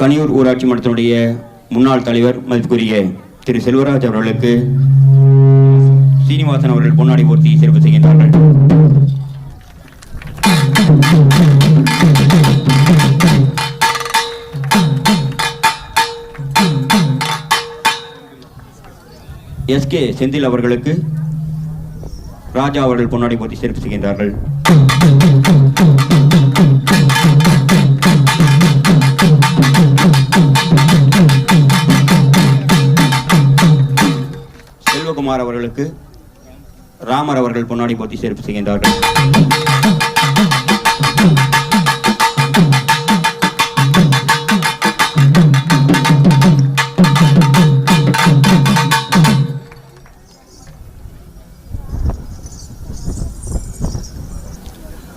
கனியூர் ஊராட்சி மன்றத்தினுடைய முன்னாள் தலைவர் மதிப்புக்குரிய திரு செல்வராஜ் அவர்களுக்கு சீனிவாசன் அவர்கள் பொன்னாடை போர்த்தி சிறப்பு செய்கின்றார்கள். எஸ்கே செந்தில் அவர்களுக்கு ராஜா அவர்கள் பொன்னாடை போர்த்தி சிறப்பு செய்கின்றார்கள். செல்வகுமார் அவர்களுக்கு ராமர் அவர்கள் பொன்னாடை போர்த்தி சிறப்பு செய்கின்றார்கள்.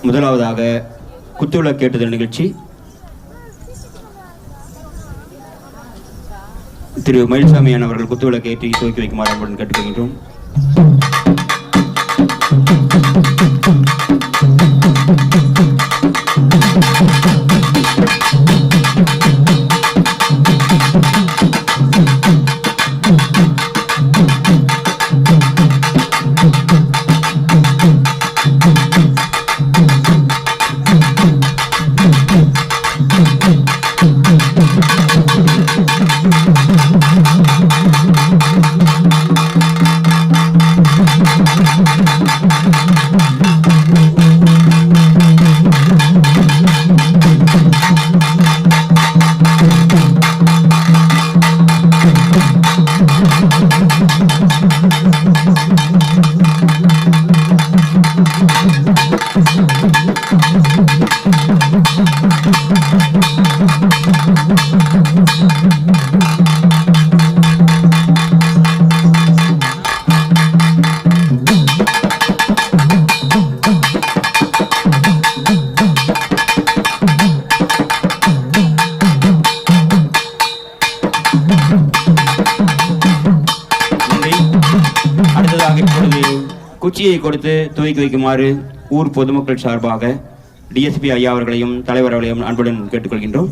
முதலாவதாக குத்துவிளக்கு ஏற்றுதல் நிகழ்ச்சி திரு மயில்சாமியான் அவர்கள் குத்துவிளக்கு ஏற்றி துவக்கி வைக்குமாறு அன்புடன் கேட்டுக்கொள்கின்றோம். குச்சியை கொடுத்து துவக்கி வைக்குமாறு ஊர் பொதுமக்கள் சார்பாக டிஎஸ்பி ஐயா அவர்களையும் தலைவர் அவர்களையும் அன்புடன் கேட்டுக்கொள்கின்றோம்.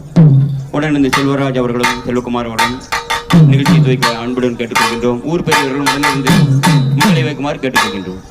உடன் இந்த செல்வராஜ் அவர்களும் செல்வகுமார் அவர்களும் நிகழ்ச்சியை துவக்க அன்புடன் கேட்டுக்கொள்கின்றோம். ஊர் பெரியவர்களும் உடனிருந்து முன்னிலை வைக்குமாறு கேட்டுக்கொள்கின்றோம்.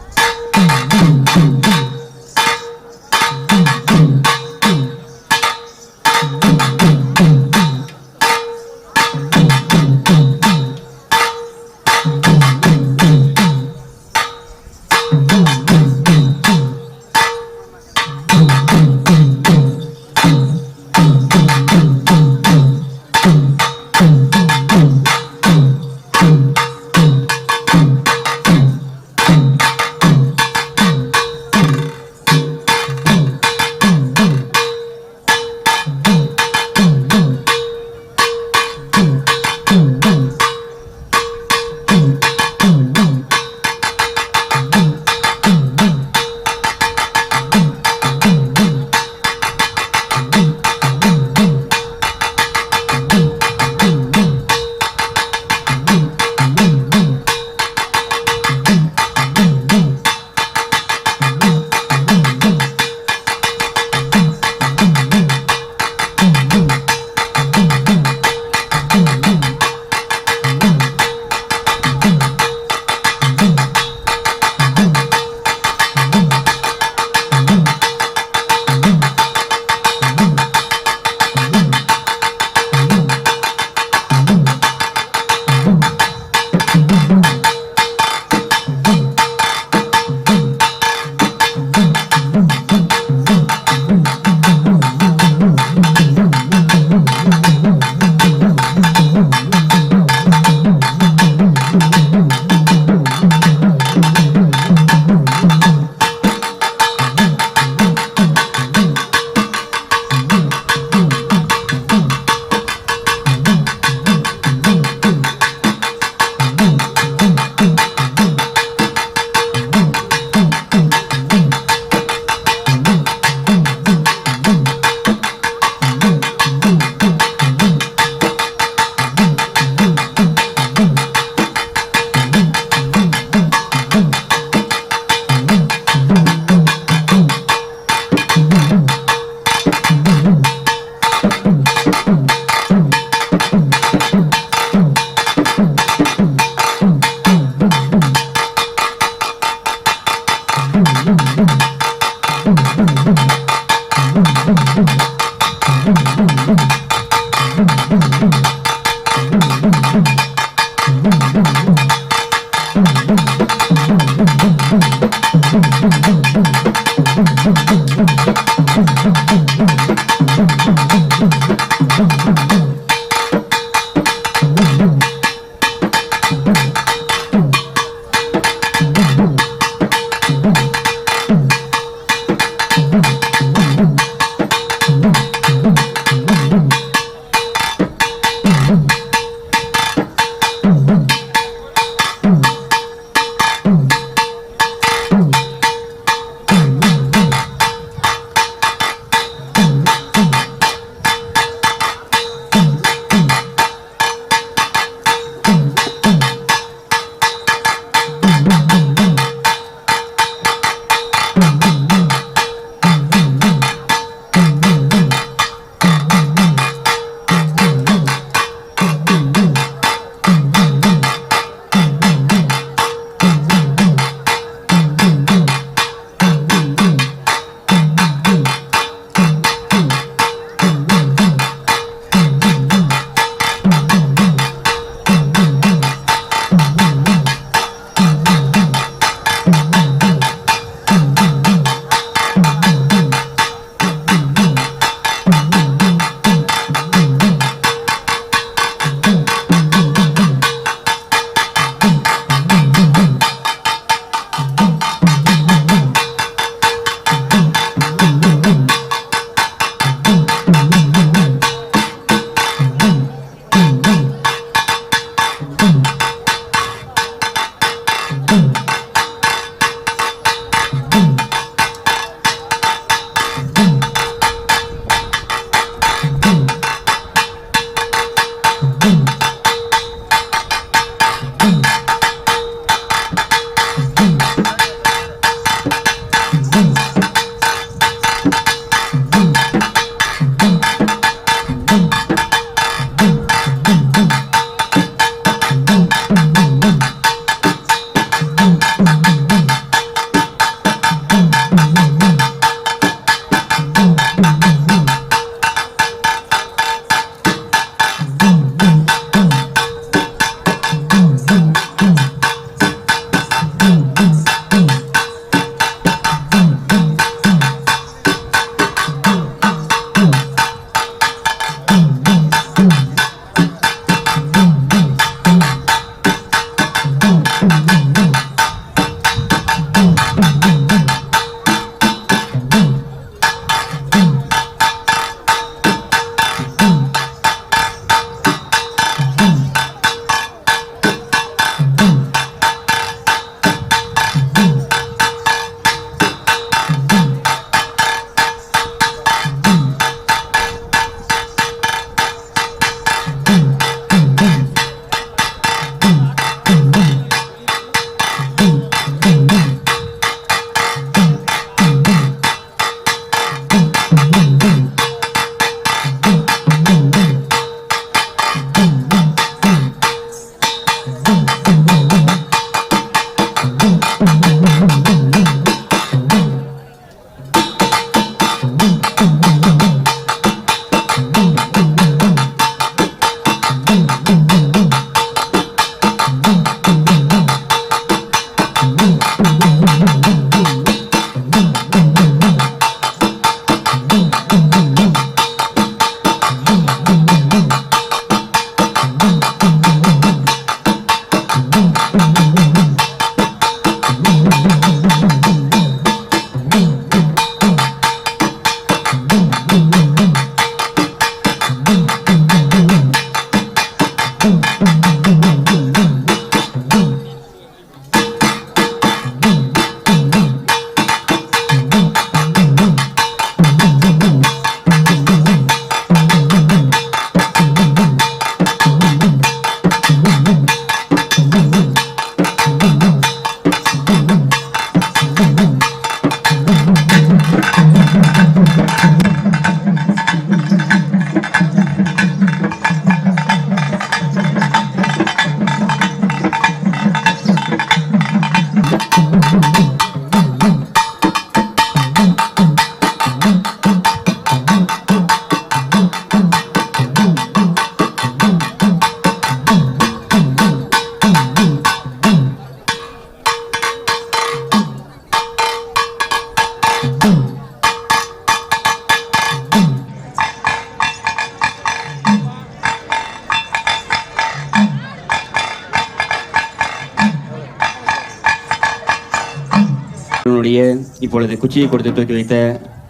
பொதுமக்களுடைய இப்பொழுது குச்சியை கொடுத்து துவக்கி வைத்த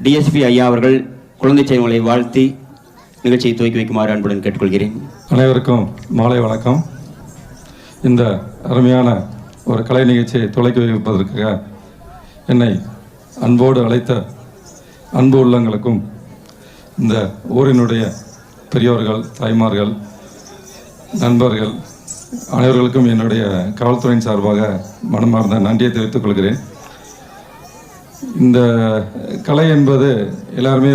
டிஎஸ்பி ஐயா அவர்கள் குழந்தை செல்வங்களை வாழ்த்தி நிகழ்ச்சியை துவக்கி வைக்குமாறு அன்புடன் கேட்டுக்கொள்கிறேன். அனைவருக்கும் மாலை வணக்கம். இந்த அருமையான ஒரு கலை நிகழ்ச்சியை துவக்கி வைப்பதற்காக என்னை அன்போடு அழைத்த அன்பு உள்ளங்களுக்கும் இந்த ஊரினுடைய பெரியோர்கள், தாய்மார்கள், நண்பர்கள் அனைவர்களுக்கும் என்னுடைய காவல்துறையின் சார்பாக மனமார்ந்த நன்றியை தெரிவித்துக் கொள்கிறேன். இந்த கலை என்பது எல்லாருமே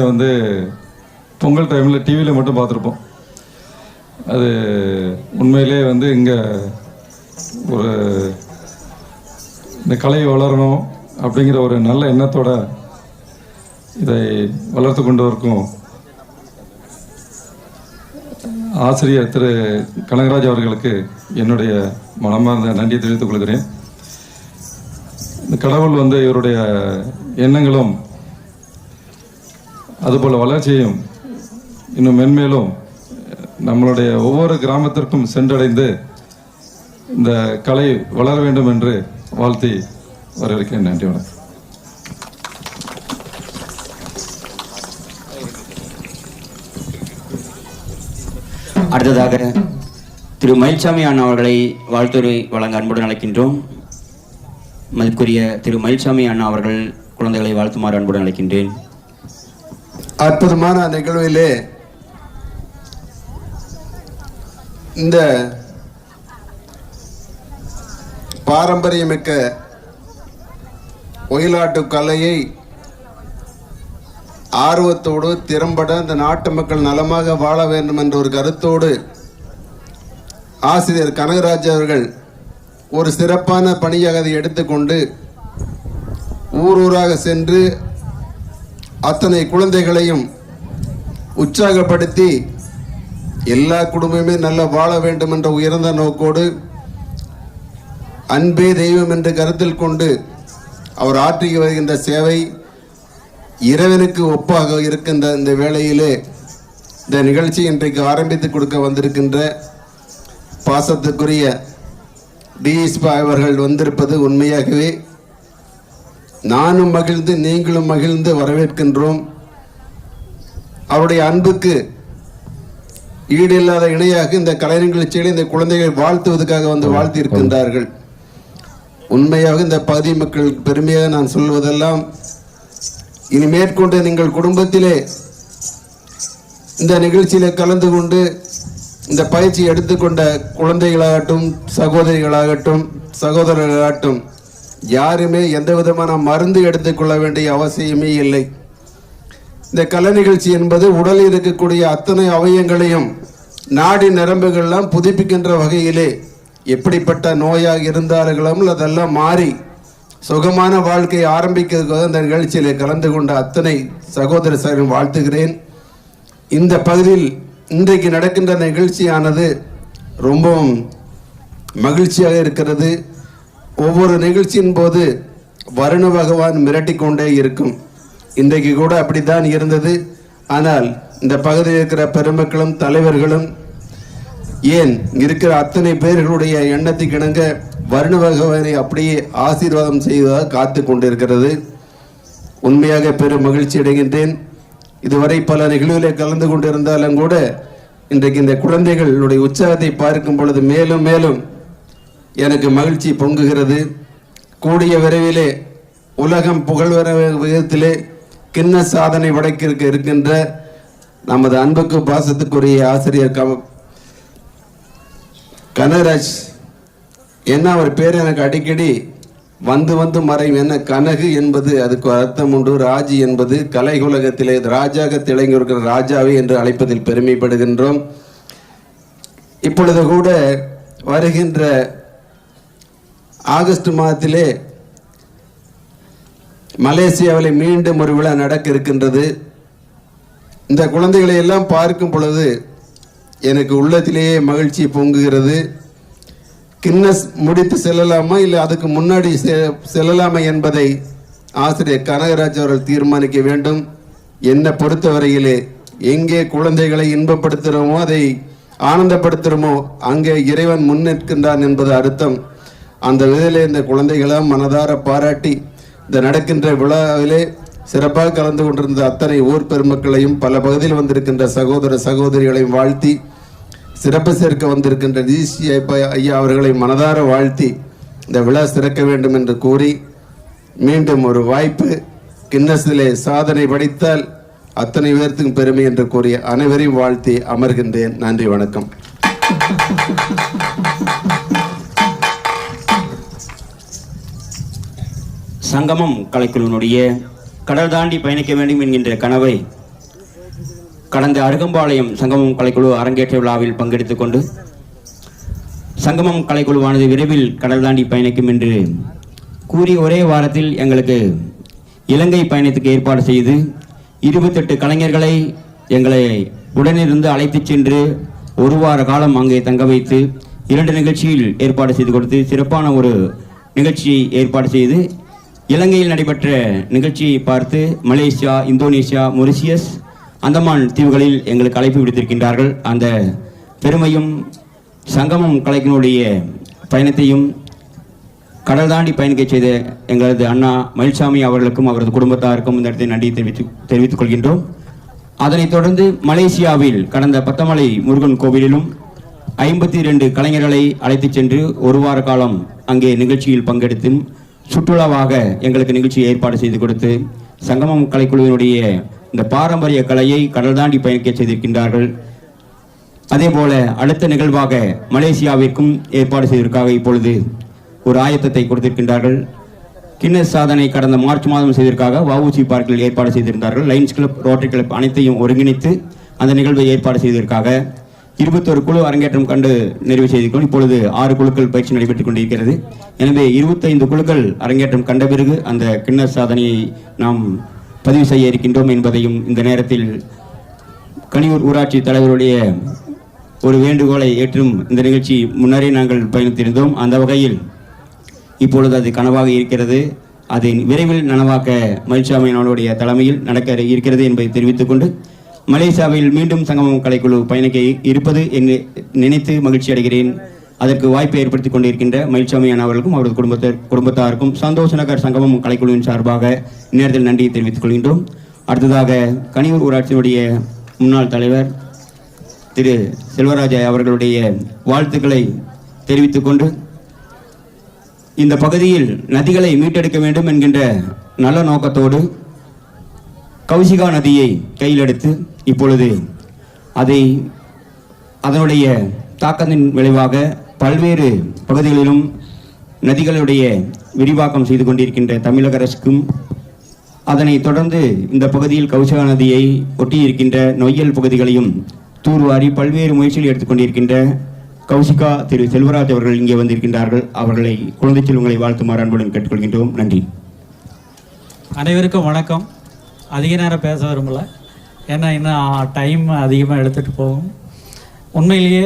பொங்கல் டைமில் டிவியில் மட்டும் பார்த்துருப்போம். அது உண்மையிலே இங்கே ஒரு இந்த கலை வளரணும் அப்படிங்கிற ஒரு நல்ல எண்ணத்தோட இதை வளர்த்து கொண்டு இருக்கும் ஆசிரியர் திரு கனகராஜ் அவர்களுக்கு என்னுடைய மனமார்ந்த நன்றியை தெரிவித்துக் கொள்கிறேன். இந்த கடவுள் இவருடைய எண்ணங்களும் அதுபோல் வளர்ச்சியும் இன்னும் மென்மேலும் நம்மளுடைய ஒவ்வொரு கிராமத்திற்கும் சென்றடைந்து இந்த கலை வளர வேண்டும் என்று வாழ்த்தி வரவேற்கிறேன். நன்றி, வணக்கம். அடுத்ததாக திரு மயில்சாமி அண்ணா அவர்களை வாழ்த்துரை வழங்க அன்புடன் அழைக்கின்றோம். மதிப்புக்குரிய திரு மயில்சாமி அண்ணா அவர்கள் குழந்தைகளை வாழ்த்துமாறு அன்புடன் அழைக்கின்றேன். அற்புதமான நிகழ்விலே இந்த பாரம்பரியமிக்க ஒயிலாட்டு கலையை ஆர்வத்தோடு திறம்பட இந்த நாட்டு மக்கள் நலமாக வாழ வேண்டும் என்ற ஒரு கருத்தோடு ஆசிரியர் கனகராஜ் அவர்கள் ஒரு சிறப்பான பணியாக அதை எடுத்துக்கொண்டு ஊர் ஊராக சென்று அத்தனை குழந்தைகளையும் உற்சாகப்படுத்தி எல்லா குடும்பமே நல்லா வாழ வேண்டும் என்ற உயர்ந்த நோக்கோடு அன்பே தெய்வம் என்று கருத்தில் கொண்டு அவர் ஆற்றி வருகின்ற சேவை இறைவனுக்கு ஒப்பாக இருக்கின்ற இந்த வேளையிலே இந்த நிகழ்ச்சி இன்றைக்கு ஆரம்பித்து கொடுக்க வந்திருக்கின்ற பாசத்துக்குரிய டிஎஸ்பி அவர்கள் வந்திருப்பது உண்மையாகவே நானும் மகிழ்ந்து நீங்களும் மகிழ்ந்து வரவேற்கின்றோம். அவருடைய அன்புக்கு ஈடில்லாத இணையாக இந்த கலை நிகழ்ச்சியில் இந்த குழந்தைகள் வாழ்த்துவதற்காக வாழ்த்தி இருக்கின்றார்கள். உண்மையாக இந்த பகுதி மக்கள் பெருமையாக நான் சொல்வதெல்லாம், இனி மேற்கொண்டு நீங்கள் குடும்பத்திலே இந்த நிகழ்ச்சியில கலந்து கொண்டு இந்த பயிற்சி எடுத்துக்கொண்ட குழந்தைகளாகட்டும், சகோதரிகளாகட்டும், சகோதரர்களாகட்டும் யாருமே எந்த விதமான மருந்து எடுத்துக்கொள்ள வேண்டிய அவசியமே இல்லை. இந்த கலை நிகழ்ச்சி என்பது உடலில் இருக்கக்கூடிய அத்தனை அவயங்களையும் நாடி நரம்புகள்லாம் புதுப்பிக்கின்ற வகையிலே எப்படிப்பட்ட நோயாக இருந்தார்களும் அதெல்லாம் மாறி சுகமான வாழ்க்கை ஆரம்பிக்கிறதுக்காக அந்த நிகழ்ச்சியில் கலந்து கொண்ட அத்தனை சகோதர சகோதரன் வாழ்த்துகிறேன். இந்த பகுதியில் இன்றைக்கு நடக்கின்ற நிகழ்ச்சியானது ரொம்பவும் மகிழ்ச்சியாக இருக்கிறது. ஒவ்வொரு நிகழ்ச்சியின் போது வருண பகவான் மிரட்டிக்கொண்டே இருக்கும். இன்றைக்கு கூட அப்படித்தான் இருந்தது. ஆனால் இந்த பகுதியில் இருக்கிற பெருமக்களும் தலைவர்களும் ஏன் இருக்கிற அத்தனை பேர்களுடைய எண்ணத்துக்கு இணங்க வருண பகவானை அப்படியே ஆசீர்வாதம் செய்வதாக காத்து கொண்டிருக்கிறது. உண்மையாக பெரும் மகிழ்ச்சி அடைகின்றேன். இதுவரை பல நிகழ்வுகளை கலந்து கொண்டிருந்தாலும் கூட இன்றைக்கு இந்த குழந்தைகளுடைய உற்சாகத்தை பார்க்கும் பொழுது மேலும் மேலும் எனக்கு மகிழ்ச்சி பொங்குகிறது. கூடிய விரைவிலே உலகம் புகழ்வர விதத்திலே கிண்ண சாதனை படைக்க இருக்கின்ற நமது அன்புக்கு பாசத்துக்குரிய ஆசிரியர் கனகராஜ் என்ன அவர் பேர் எனக்கு அடிக்கடி வந்து மறையும். என்ன கனகு என்பது அதுக்கு அர்த்தம் உண்டு. ராஜி என்பது கலை உலகத்திலே ராஜாக திளைங்கிருக்கிற ராஜாவே என்று அழைப்பதில் பெருமைப்படுகின்றோம். இப்பொழுது கூட வருகின்ற ஆகஸ்ட் மாதத்திலே மலேசியாவில் மீண்டும் ஒரு விழா நடக்க இருக்கின்றது. இந்த குழந்தைகளை எல்லாம் பார்க்கும் பொழுது எனக்கு உள்ளத்திலேயே மகிழ்ச்சி பொங்குகிறது. கின்னஸ் முடித்து செல்லலாமா இல்லை அதுக்கு முன்னாடி செல்லலாமா என்பதை ஆசிரியர் கனகராஜ் அவர்கள் தீர்மானிக்க வேண்டும். என்னை பொறுத்தவரையிலே எங்கே குழந்தைகளை இன்பப்படுத்துகிறோமோ, அதை ஆனந்தப்படுத்துகிறோமோ, அங்கே இறைவன் முன்னேற்கின்றான் என்பது அர்த்தம். அந்த விதத்திலே இந்த குழந்தைகளாம் மனதார பாராட்டி இந்த நடக்கின்ற விழாவிலே சிறப்பாக கலந்து கொண்டிருந்த அத்தனை ஊர் பெருமக்களையும் பல பகுதியில் வந்திருக்கின்ற சகோதர சகோதரிகளையும் வாழ்த்தி, சிறப்பு சேர்க்க வந்திருக்கின்ற டிசி ஐயா அவர்களை மனதார வாழ்த்தி இந்த விழா சிறக்க வேண்டும் என்று கூறி, மீண்டும் ஒரு வாய்ப்பு, கின்னஸிலே சாதனை படைத்தால் அத்தனை பேர்த்துக்கும் பெருமை என்று கூறிய அனைவரையும் வாழ்த்தி அமர்கின்றேன். நன்றி, வணக்கம். சங்கமம் கலைக்குழுவினுடைய கடல் தாண்டி பயணிக்க வேண்டும் என்கின்ற கனவை கடந்த அருகம்பாளையம் சங்கமம் கலைக்குழு அரங்கேற்ற விழாவில் பங்கெடுத்துக் கொண்டு சங்கமம் கலைக்குழுவானது விரைவில் கடல் தாண்டி பயணிக்கும் என்று கூறி ஒரே வாரத்தில் எங்களுக்கு இலங்கை பயணத்துக்கு ஏற்பாடு செய்து 28 கலைஞர்களை எங்களை உடனிருந்து அழைத்துச் சென்று ஒரு வார காலம் அங்கே தங்க வைத்து 2 நிகழ்ச்சியில் ஏற்பாடு செய்து கொடுத்து சிறப்பான ஒரு நிகழ்ச்சியை ஏற்பாடு செய்து இலங்கையில் நடைபெற்ற நிகழ்ச்சியை பார்த்து மலேசியா, இந்தோனேசியா, மொரிஷியஸ், அந்தமான் தீவுகளில் எங்களுக்கு அழைப்பு விடுத்திருக்கின்றார்கள். அந்த பெருமையும் சங்கமம் கலைஞனுடைய பயணத்தையும் கடல் தாண்டி பயணிக்க செய்த எங்களது அண்ணா மயில்சாமி அவர்களுக்கும் அவரது குடும்பத்தாருக்கும் இந்த இடத்தை நன்றி தெரிவித்துக் கொள்கின்றோம். அதனைத் தொடர்ந்து மலேசியாவில் கடந்த பத்தமலை முருகன் கோவிலிலும் 52 கலைஞர்களை அழைத்துச் சென்று ஒரு வார காலம் அங்கே நிகழ்ச்சியில் பங்கெடுத்தும் சுற்றுலாவாக எங்களுக்கு நிகழ்ச்சியை ஏற்பாடு செய்து கொடுத்து சங்கமம் கலைக்குழுவினுடைய இந்த பாரம்பரிய கலையை கடல் தாண்டி பயணிக்க செய்திருக்கின்றார்கள். அதே போல அடுத்த நிகழ்வாக மலேசியாவிற்கும் ஏற்பாடு செய்வதற்காக இப்பொழுது ஒரு ஆயத்தத்தை கொடுத்திருக்கின்றார்கள். கின்னஸ் சாதனை கடந்த மார்ச் மாதம் செய்வதற்காக வஉசி பார்க்கில் ஏற்பாடு செய்திருந்தார்கள். லைன்ஸ் கிளப், ரோட்டரி கிளப் அனைத்தையும் ஒருங்கிணைத்து அந்த நிகழ்வை ஏற்பாடு செய்வதற்காக 21 குழு அரங்கேற்றம் கண்டு நிறைவு செய்திருக்கிறோம். இப்பொழுது 6 குழுக்கள் பயிற்சி நடைபெற்றுக் கொண்டிருக்கிறது. எனவே 25 குழுக்கள் அரங்கேற்றம் கண்ட பிறகு அந்த கின்னஸ் சாதனையை நாம் பதிவு செய்ய இருக்கின்றோம் என்பதையும் இந்த நேரத்தில் கனியூர் ஊராட்சி தலைவருடைய ஒரு வேண்டுகோளை ஏற்றும் இந்த நிகழ்ச்சி முன்னரே நாங்கள் பயணித்திருந்தோம். அந்த வகையில் இப்பொழுது அது கனவாக இருக்கிறது. அதை விரைவில் நனவாக்க மயில்சாமியினுடைய தலைமையில் நடக்க இருக்கிறது என்பதை தெரிவித்துக் கொண்டு மலேசியாவில் மீண்டும் சங்கமம் கலைக்குழு பயணிக்க இருப்பது என்று நினைத்து மகிழ்ச்சி அடைகிறேன். அதற்கு வாய்ப்பை ஏற்படுத்திக் கொண்டிருக்கின்ற மயில்சாமியான அவர்களுக்கும் அவரது குடும்பத்தாருக்கும் சந்தோஷ நகர் சங்கமம் கலைக்குழுவின் சார்பாக இந்நேரத்தில் நன்றியை தெரிவித்துக் கொள்கின்றோம். அடுத்ததாக கனியூர் ஊராட்சியினுடைய முன்னாள் தலைவர் திரு செல்வராஜா அவர்களுடைய வாழ்த்துக்களை தெரிவித்துக் கொண்டு இந்த பகுதியில் நதிகளை மீட்டெடுக்க வேண்டும் என்கின்ற நல்ல நோக்கத்தோடு கௌசிகா நதியை கையில் எடுத்து இப்பொழுது அதனுடைய தாக்கத்தின் விளைவாக பல்வேறு பகுதிகளிலும் நதிகளுடைய விரிவாக்கம் செய்து கொண்டிருக்கின்ற தமிழக அரசுக்கும், அதனைத் தொடர்ந்து இந்த பகுதியில் கௌசிகா நதியை ஒட்டி இருக்கின்ற நொய்யல் பகுதிகளையும் தூர்வாரி பல்வேறு முயற்சிகள் எடுத்துக்கொண்டிருக்கின்ற கௌசிகா திரு செல்வராஜ் அவர்கள் இங்கே வந்திருக்கின்றார்கள். அவர்களை குழந்தை செல்வங்களை வாழ்த்துமாறு அன்புடன் கேட்டுக்கொள்கின்றோம். நன்றி. அனைவருக்கும் வணக்கம். அதிக நேரம் பேச விரும்பல, ஏன்னா இன்னும் டைம் அதிகமாக எடுத்துகிட்டு போகும். உண்மையிலேயே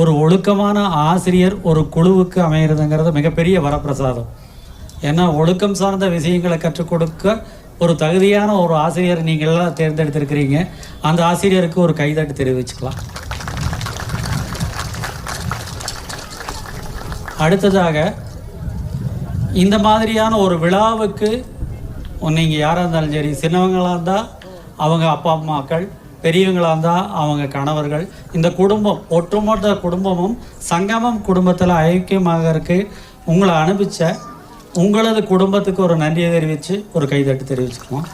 ஒரு ஒழுக்கமான ஆசிரியர் ஒரு குழுவுக்கு அமைகிறதுங்கிறது மிகப்பெரிய வரப்பிரசாதம். ஏன்னா ஒழுக்கம் சார்ந்த விஷயங்களை கற்றுக் கொடுக்க ஒரு தகுதியான ஒரு ஆசிரியர் நீங்கள் எல்லாம் தேர்ந்தெடுத்திருக்கிறீங்க. அந்த ஆசிரியருக்கு ஒரு கைதட்டு தெரிவிச்சுக்கலாம். அடுத்ததாக இந்த மாதிரியான ஒரு விழாவுக்கு நீங்கள் யாராக இருந்தாலும் சரி, சின்னவங்களாக இருந்தால் அவங்க அப்பா அம்மாக்கள், பெரியவங்களாக இருந்தால் அவங்க கணவர்கள், இந்த குடும்பம் ஒட்டுமொத்த குடும்பமும் சங்கமம் குடும்பத்தில் ஐக்கியமாக இருக்கு. உங்களை அனுப்பிச்ச உங்களது குடும்பத்துக்கு ஒரு நன்றியை தெரிவித்து ஒரு கைதட்டு தெரிவிச்சுக்குவோம்.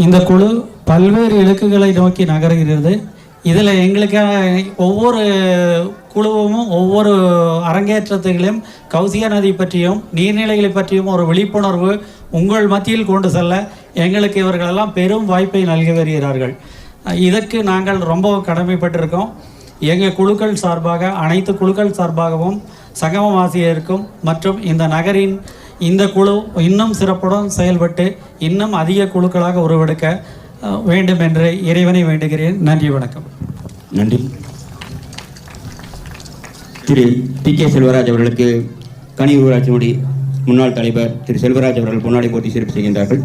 இந்த குழு பல்வேறு இலக்குகளை நோக்கி நகர்கிறது. இதில் எங்களுக்கு ஒவ்வொரு குழுவும் ஒவ்வொரு அரங்கேற்றத்திலும் கௌசிகா நதி பற்றியும் நீர்நிலைகளை பற்றியும் ஒரு விழிப்புணர்வு உங்கள் மத்தியில் கொண்டு செல்ல எங்களுக்கு இவர்களெல்லாம் பெரும் வாய்ப்பை நல்கி வருகிறார்கள். இதற்கு நாங்கள் ரொம்ப கடமைப்பட்டிருக்கோம். எங்கள் குழுக்கள் சார்பாக, அனைத்து குழுக்கள் சார்பாகவும் சங்கமம் ஆசிரியருக்கும் மற்றும் இந்த நகரின் இந்த குழு இன்னும் சிறப்புடன் செயல்பட்டு இன்னும் அதிக குழுக்களாக உருவெடுக்க வேண்டும் என்று இறைவனை வேண்டுகிறேன். நன்றி, வணக்கம். நன்றி. திரு டி.கே. செல்வராஜ் அவர்களுக்கு கனியூர் ஊராட்சியினுடைய முன்னாள் தலைவர் திரு செல்வராஜ் அவர்கள் பொன்னாடை போட்டி சிறப்பு செய்கின்றார்கள்.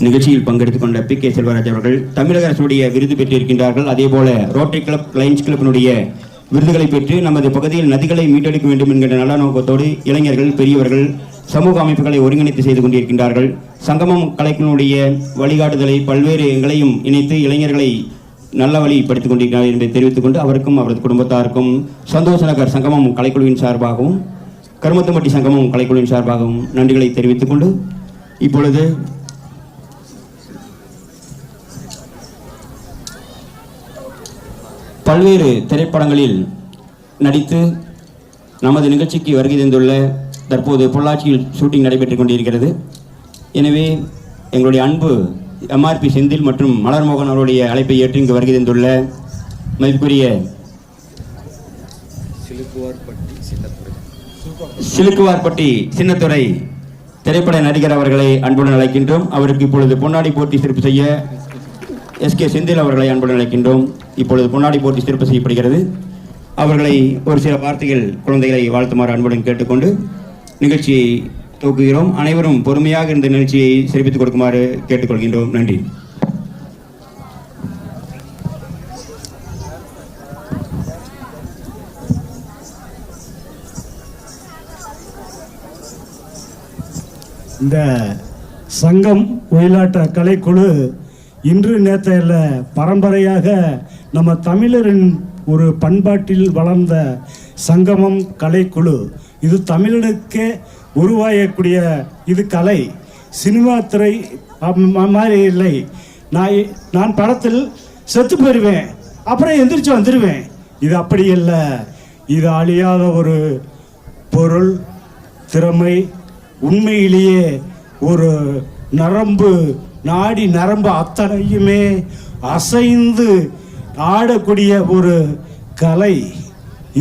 நிகழ்ச்சியில் பங்கெடுத்துக் கொண்ட பி.கே. செல்வராஜ் அவர்கள் தமிழக அரசுடைய விருது பெற்றிருக்கின்றார்கள். அதேபோல ரோட்டரி கிளப், லயன்ஸ் கிளப்பினுடைய விருதுகளை பெற்று நமது பகுதியில் நதிகளை மீட்டெடுக்க வேண்டும் என்கின்ற நல்ல நோக்கத்தோடு இளைஞர்கள், பெரியவர்கள், சமூக அமைப்புகளை ஒருங்கிணைத்து செய்து கொண்டிருக்கின்றார்கள். சங்கமம் கலைக்குழுவுடைய வழிகாட்டுதலை பல்வேறு எங்களையும் இணைத்து இளைஞர்களை நல்ல வழிப்படுத்திக் கொண்டிருக்கிறார் என்பதை தெரிவித்துக் கொண்டு அவருக்கும் அவரது குடும்பத்தாருக்கும் சந்தோஷ நகர் சங்கமம் கலைக்குழுவின் சார்பாகவும் கருமத்தம்பட்டி சங்கமம் கலைக்குழுவின் சார்பாகவும் நன்றிகளை தெரிவித்துக் கொண்டு இப்பொழுது பல்வேறு திரைப்படங்களில் நடித்து நமது நிகழ்ச்சிக்கு வருகை தந்துள்ள தற்போது பொள்ளாச்சியில் ஷூட்டிங் நடைபெற்றுக் கொண்டிருக்கிறது. எனவே எங்களுடைய அன்பு எம்ஆர்பி செந்தில் மற்றும் மலர்மோகன் அவருடைய அழைப்பை ஏற்று இங்கு வருகை தந்துள்ள மதிப்புக்குரிய சிலுக்குவார்பட்டி சின்னத்துறை திரைப்பட நடிகர் அவர்களை அன்புடன் அழைக்கின்றோம். அவருக்கு இப்பொழுது பொன்னாடி போட்டி சிறப்பு செய்ய எஸ்.கே. செந்தில் அவர்களை அன்புடன் அழைக்கின்றோம். இப்பொழுது பொன்னாடி போட்டி சிறப்பு செய்யப்படுகிறது. அவர்களை ஒரு சில வார்த்தைகள் குழந்தைகளை வாழ்த்துமாறு அன்புடன் கேட்டுக்கொண்டு நிகழ்ச்சியை துவக்குகிறோம். அனைவரும் பொறுமையாக இந்த நிகழ்ச்சியை சிறப்பித்துக் கொடுக்குமாறு கேட்டுக்கொள்கின்றோம். நன்றி. இந்த சங்கம் ஒயிலாட்ட கலைக்குழு இன்று நேற்றையில் பரம்பரையாக நம்ம தமிழரின் ஒரு பண்பாட்டில் வளர்ந்த சங்கமம் கலைக்குழு. இது தமிழனுக்கே உருவாகக்கூடிய இது கலை, சினிமா துறை மாதிரி இல்லை. நான் படத்தில் செத்து போயிடுவேன், அப்புறம் எந்திரிச்சு வந்துடுவேன். இது அப்படி இல்லை. இது அழியாத ஒரு பொருள், திறமை, உண்மையிலேயே ஒரு நரம்பு, நாடி நரம்பு அத்தனையுமே அசைந்து ஆடக்கூடிய ஒரு கலை.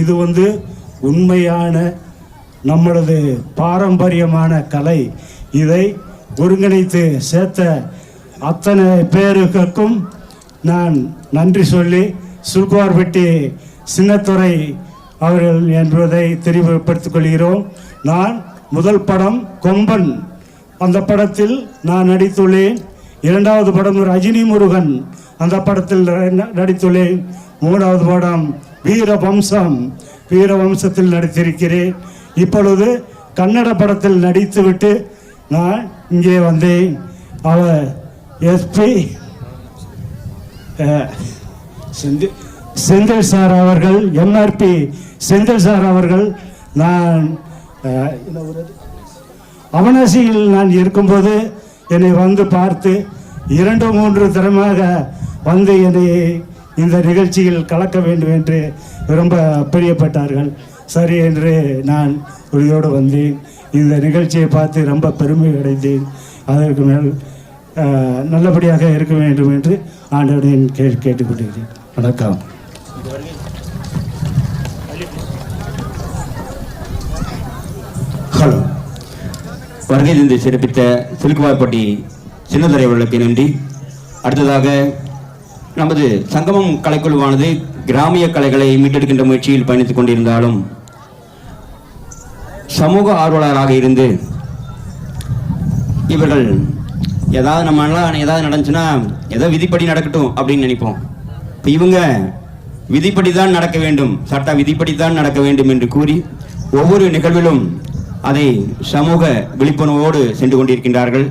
இது உண்மையான நம்மளது பாரம்பரியமான கலை. இதை ஒருங்கிணைத்து சேர்த்த அத்தனை பேருக்கும் நான் நன்றி சொல்லி சுல்குவார்பட்டி சின்னத்துறை அவர்கள் என்பதை தெளிவுபடுத்திக் கொள்கிறோம். நான் முதல் படம் கொம்பன், அந்த படத்தில் நான் நடித்துள்ளேன். இரண்டாவது படம் ரஜினி முருகன், அந்த படத்தில் நடித்துள்ளேன். மூணாவது படம் வீரவம்சம், வீரவம்சத்தில் நடித்திருக்கிறேன். இப்பொழுது கன்னட படத்தில் நடித்துவிட்டு நான் இங்கே வந்தேன். அவர் எஸ்பி செந்தில் சார் அவர்கள், எம்ஆர்பி செந்தில் சார் அவர்கள், நான் அவனாசியில் நான் இருக்கும்போது என்னை பார்த்து 2-3 தரமாக என்னை இந்த நிகழ்ச்சியில் கலக்க வேண்டும் என்று ரொம்ப பிரியப்பட்டார்கள். சரி என்று நான் உறுதியோடு வந்தேன். இந்த நிகழ்ச்சியை பார்த்து ரொம்ப பெருமை அடைந்தேன். அதற்கு மேல் நல்லபடியாக இருக்க வேண்டும் என்று ஆண்டவனை கேட்டுக்கொண்டிருக்கிறேன். வணக்கம். ஹலோ. வருகை தந்து சிறப்பித்த சிலுக்குவார்பட்டி சின்னத்துறை அவர்களுக்கு நன்றி. அடுத்ததாக நமது சங்கமம் கலைக்குழுவானது கிராமிய கலைகளை மீட்டெடுக்கின்ற முயற்சியில் பயணித்துக் கொண்டிருந்தாலும் சமூக ஆர்வலராக இருந்து இவர்கள் ஏதாவது நடந்துச்சுன்னா ஏதோ விதிப்படி நடக்கட்டும் அப்படின்னு நினைப்போம். இப்போ இவங்க விதிப்படி தான் நடக்க வேண்டும், சட்ட விதிப்படி தான் நடக்க வேண்டும் என்று கூறி ஒவ்வொரு நிகழ்விலும் அதை சமூக விழிப்புணர்வோடு சென்று கொண்டிருக்கின்றார்கள்.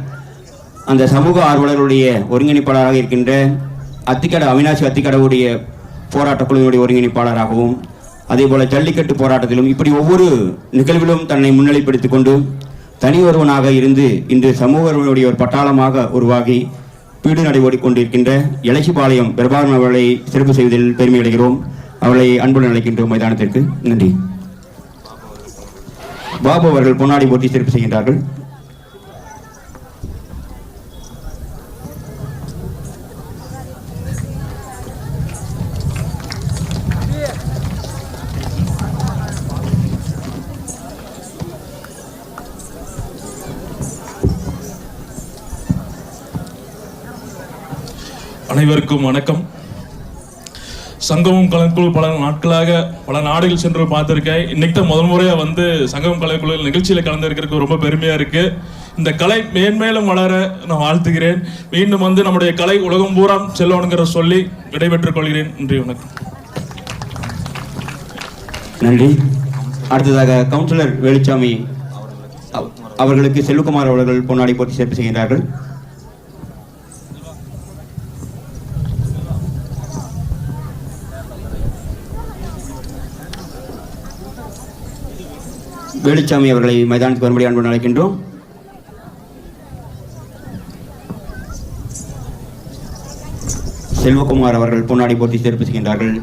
அந்த சமூக ஆர்வலர்களுடைய ஒருங்கிணைப்பாளராக இருக்கின்ற அவினாசி அத்திக்கடவுடைய போராட்ட குழுவினுடைய ஒருங்கிணைப்பாளராகவும், அதே போல ஜல்லிக்கட்டு போராட்டத்திலும் இப்படி ஒவ்வொரு நிகழ்விலும் தன்னை முன்னிலைப்படுத்திக் கொண்டு தனி ஒருவனாக இருந்து இன்று சமூகங்களுடைய ஒரு பட்டாளமாக உருவாகி பீடு நடைபெறி கொண்டிருக்கின்ற எலசிபாளையம் பிரபாகரன் அவர்களை சிறப்பு செய்வதில் பெருமை அடைகிறோம். அவர்களை அன்புடன் அழைக்கின்றோம் மைதானத்திற்கு. நன்றி. பாபு அவர்கள் பொன்னாடி போட்டி சிறப்பு செய்கின்றார்கள். அனைவருக்கும் வணக்கம். சங்கமம் கலைக்குழு பல நாட்களாக பல நாடுகள் சென்று பார்த்துருக்கேன். இன்னைக்கு தான் முதல் முறையாக சங்கமம் கலைக்குழு நிகழ்ச்சியில் கலந்துருக்கிறதுக்கு ரொம்ப பெருமையாக இருக்குது. இந்த கலை மேன்மேலும் வளர நான் வாழ்த்துகிறேன். மீண்டும் வந்து நம்முடைய கலை உலகம் பூரா செல்லணுங்கிற சொல்லி விடைபெற்றுக் கொள்கிறேன். நன்றி, வணக்கம். நன்றி. அடுத்ததாக கவுன்சிலர் வேலுச்சாமி அவர்களுக்கு செல்வகுமார் அவர்கள் பொன்னாடை போட்டி சிறப்பு செய்கின்றார்கள். வேலுச்சாமி அவர்களை மைதானத்துக்கு வரும்படி அன்புடன் அழைக்கின்றோம். செல்வகுமார் அவர்கள் பொன்னாடை போட்டி சிறப்பு செய்கின்றார்கள்.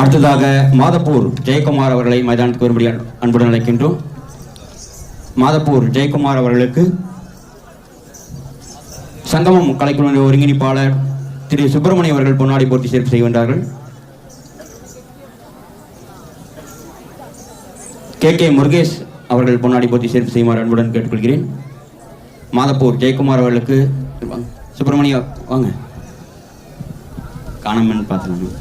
அடுத்ததாக மாதப்பூர் ஜெயக்குமார் அவர்களை மைதானத்துக்கு வரும்படி அன்புடன் அழைக்கின்றோம். மாதப்பூர் ஜெயக்குமார் அவர்களுக்கு சங்கமம் கலைக்குழுவின் ஒருங்கிணைப்பாளர் திரு சுப்பிரமணியம் அவர்கள் பொன்னாடை போட்டி சிறப்பு செய்கின்றார்கள். கே முருகேஷ் அவர்கள் பொன்னாடை போட்டி சிறப்பு செய்யுமாறு அன்புடன் கேட்டுக்கொள்கிறேன். மாதப்பூர் ஜெயக்குமார் அவர்களுக்கு சுப்பிரமணியம் வாங்க காணாமன்னு பார்த்தேன்.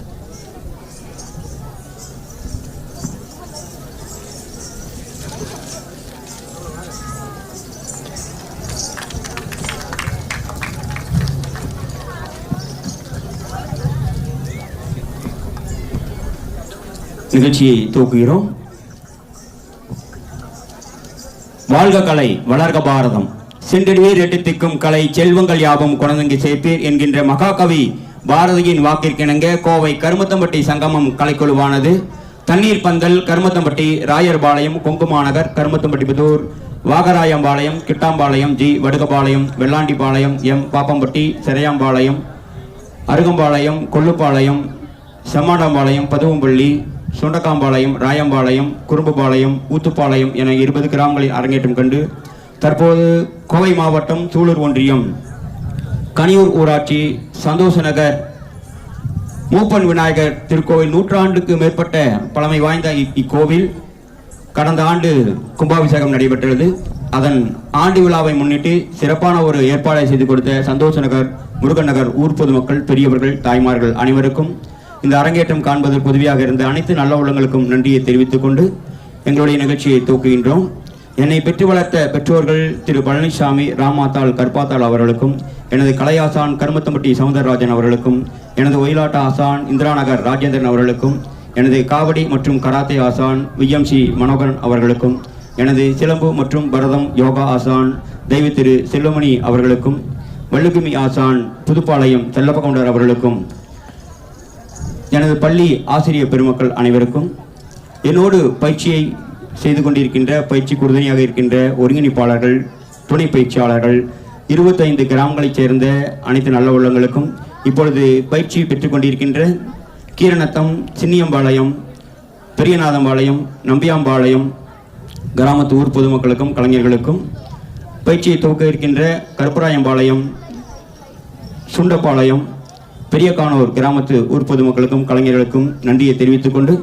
நிகழ்ச்சியை துவக்குகிறோம். வாழ்க கலை வளர்க பாரதம், சென்றடுவீர் எட்டு திக்கும் கலை செல்வங்கள் யாவும் குணந்தங்கி சேர்ப்பீர் என்கின்ற மகாகவி பாரதியின் வாக்கிற்கிணங்க கோவை கருமத்தம்பட்டி சங்கமம் கலைக்குழுவானது தண்ணீர் பந்தல், கருமத்தம்பட்டி, ராயர்பாளையம், கொங்குமாநகர், கருமத்தம்பட்டி புதூர், வாகராயம்பாளையம், கிட்டாம்பாளையம், ஜி வடுகபாளையம், வெள்ளாண்டிபாளையம், எம் பாப்பம்பட்டி, சிறையாம்பாளையம், அருகம்பாளையம், கொள்ளுப்பாளையம், செம்மாண்டம்பாளையம், பதுவம்பள்ளி, சுண்டக்காம்பாளையம், ராயம்பாளையம், குறும்புபாளையம், ஊத்துப்பாளையம் என 20 கிராமங்களில் அரங்கேற்றம் கண்டு தற்போது கோவை மாவட்டம் சூலூர் ஒன்றியம் கனியூர் ஊராட்சி சந்தோஷ நகர் மூப்பன் விநாயகர் திருக்கோவில் 100 ஆண்டுக்கு மேற்பட்ட பழமை வாய்ந்த இக்கோவில் கடந்த ஆண்டு கும்பாபிஷேகம் நடைபெற்றது. அதன் ஆண்டு விழாவை முன்னிட்டு சிறப்பான ஒரு ஏற்பாடை செய்து கொடுத்த சந்தோஷ நகர், முருகன் நகர் ஊர் பொதுமக்கள், பெரியவர்கள், தாய்மார்கள் அனைவருக்கும் இந்த அரங்கேற்றம் காண்பதற்கு உதவியாக இருந்த அனைத்து நல்ல உள்ளங்களுக்கும் நன்றியை தெரிவித்துக் கொண்டு எங்களுடைய நிகழ்ச்சியை துவக்குகின்றோம். என்னை பெற்று வளர்த்த பெற்றோர்கள் திரு பழனிசாமி, ராமாத்தாள், கற்பாத்தாள் அவர்களுக்கும், எனது கலையாசான் கருமத்தம்பட்டி சவுந்தரராஜன் அவர்களுக்கும், எனது ஒயிலாட்ட ஆசான் இந்திராநகர் ராஜேந்திரன் அவர்களுக்கும், எனது காவடி மற்றும் கராத்தே ஆசான் விஎம்சி மனோகரன் அவர்களுக்கும், எனது சிலம்பு மற்றும் பரதம் யோகா ஆசான் தெய்வ திரு செல்வமணி அவர்களுக்கும், வள்ளுக்குமி ஆசான் புதுப்பாளையம் செல்லப்பகவுண்டர் அவர்களுக்கும், எனது பள்ளி ஆசிரியர் பெருமக்கள் அனைவருக்கும், என்னோடு பயிற்சியை செய்து கொண்டிருக்கின்ற பயிற்சிக்கு உறுதுணையாக இருக்கின்ற ஒருங்கிணைப்பாளர்கள், துணை பயிற்சியாளர்கள், 25 கிராமங்களைச் சேர்ந்த அனைத்து நல்ல உள்ளங்களுக்கும், இப்பொழுது பயிற்சி பெற்றுக் கொண்டிருக்கின்ற கீரநத்தம், சின்னியம்பாளையம், பெரியநாதம்பாளையம், நம்பியாம்பாளையம் கிராமத்து ஊர் பொதுமக்களுக்கும் கலைஞர்களுக்கும், பயிற்சியை துவக்க இருக்கின்ற கருப்பராயம்பாளையம், சுண்டப்பாளையம், பெரியகானூர் கிராமத்து ஊர் பொதுமக்களுக்கும் கலைஞர்களுக்கும் நன்றியை தெரிவித்துக் கொண்டு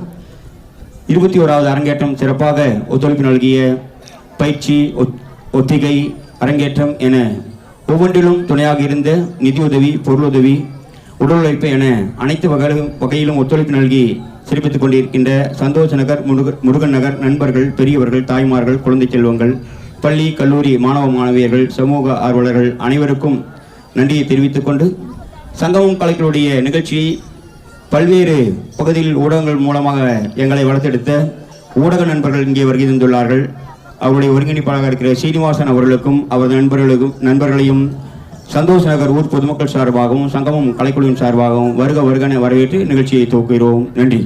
21வது அரங்கேற்றம் சிறப்பாக ஒத்துழைப்பு நல்கிய பயிற்சி, ஒத்திகை, அரங்கேற்றம் என ஒவ்வொன்றிலும் துணையாக இருந்த நிதியுதவி, பொருளுதவி, உடல் உழைப்பு என அனைத்து வகையிலும் ஒத்துழைப்பு நல்கி சிறப்பித்துக் கொண்டிருக்கின்ற சந்தோஷ நகர், முருகன் நகர் நண்பர்கள், பெரியவர்கள், தாய்மார்கள், குழந்தை செல்வங்கள், பள்ளி, கல்லூரி மாணவ மாணவியர்கள், சமூக ஆர்வலர்கள் அனைவருக்கும் நன்றியை தெரிவித்துக் கொண்டு சங்கமம் கலைகளுடைய நிகழ்ச்சியை பல்வேறு பகுதியில் ஊடகங்கள் மூலமாக எங்களை வளர்த்தெடுத்த ஊடக நண்பர்கள் இங்கே வருகை தந்துள்ளார்கள். அவருடைய ஒருங்கிணைப்பாளராக இருக்கிற சீனிவாசன் அவர்களுக்கும் அவரது நண்பர்களையும் சந்தோஷ நகர் ஊர் பொதுமக்கள் சார்பாகவும் சங்கமம் கலைக்குழுவின் சார்பாகவும் வருக வருகன வரவேற்று நிகழ்ச்சியை துவக்குகிறோம். நன்றி.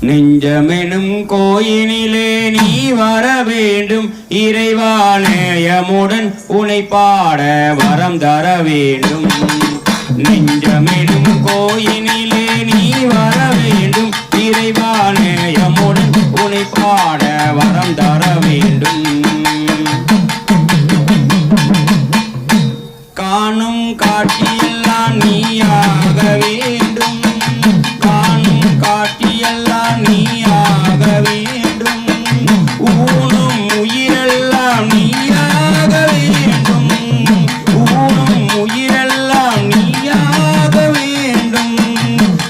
நெஞ்சமெனும் கோயினிலே நீ வர வேண்டும் இறைவானயமுடன் உனை பாட வரம் தர வேண்டும். நெஞ்சமெனும் கோயினிலே நீ வர வேண்டும் இறைவானயமுடன் உனை பாட வரம் தர வேண்டும். காணும் காட்சியெல்லாம் நீயாக வேண்டும், காணும் காட்சியெல்லாம் நீயாக வேண்டும், ஊனும் உயிரெல்லாம் நீயாக வேண்டும், ஊனும் உயிரெல்லாம் நீயாக வேண்டும்.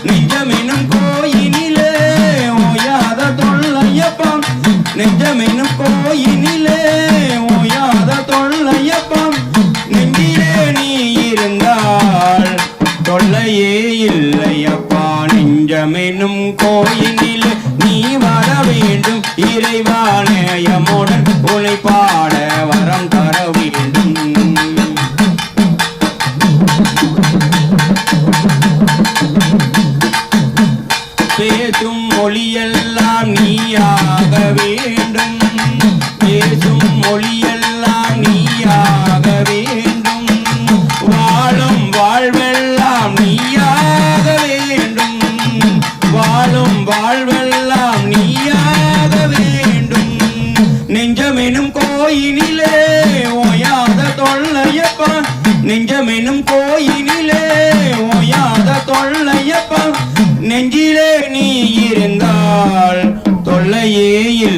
நெஞ்சமெனும் கோயினிலே ஓயாத தொல்லையப்பம், நெஞ்சமெனும் கோயினிலே ஓயாத தொல்லையப்பம், நெஞ்சிலே நீ இருந்தால் தொல்லையே இல்லையப்பா. நெஞ்சமெனும் கோயினில் நீ வர வேண்டும் இறைவானயமுடன் உனை பாட வரம் தர வேண்டும். பேசும் மொழியெல்லாம் நீயாக வேண்டும், பேசும் மொழியெல்லாம் நீயாக வேண்டும், வாழும் வாழ்வெல்லாம் நீயாக வேண்டும், வாழும் வாழ்வெல்லாம் நீயாக வேண்டும். நெஞ்சமெனும் கோயினிலே ஓயாத தொல்லையப்பா, நெஞ்சமெனும் கோயினிலே ஓயாத தொல்லையப்பா, நெஞ்சிலே நீ இருந்தால் தொல்லையே இல்லை.